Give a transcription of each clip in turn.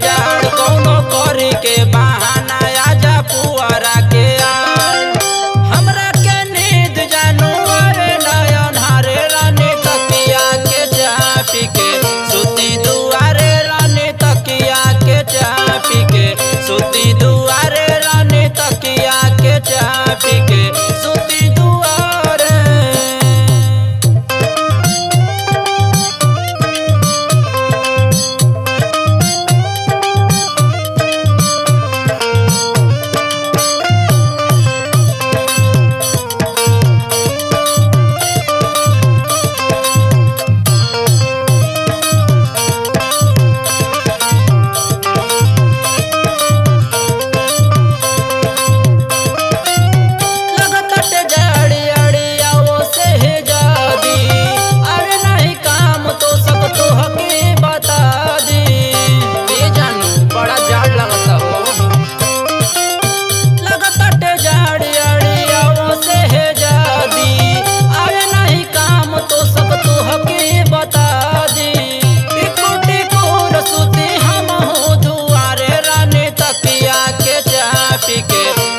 जाड़ कौनो करी के बहाना आजा पुअरा के आड़ हमरा के नींद जानू अरे नयन हारे रानी तकिया के चापी के सुती दुआरे रानी तकिया के चापी के सुती दुआरे रानी तकिया के चापी के सुती दुआरे।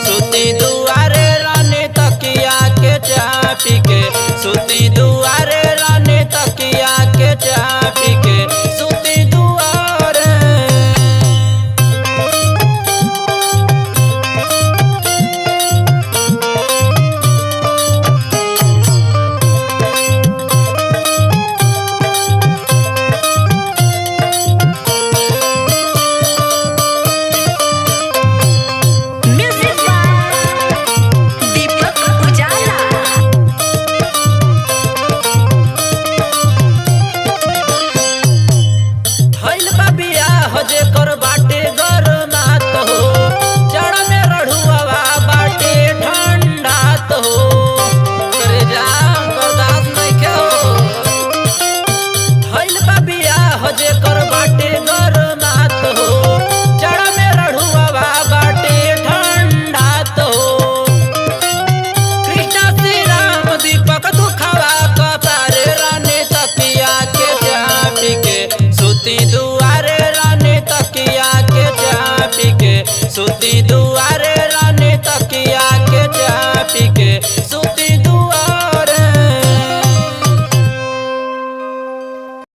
सुती दुआरे रानी तकिया के चापी के सुती दुआरे रानी तकिया के चापी के सुती दुआरे। जेकर बाट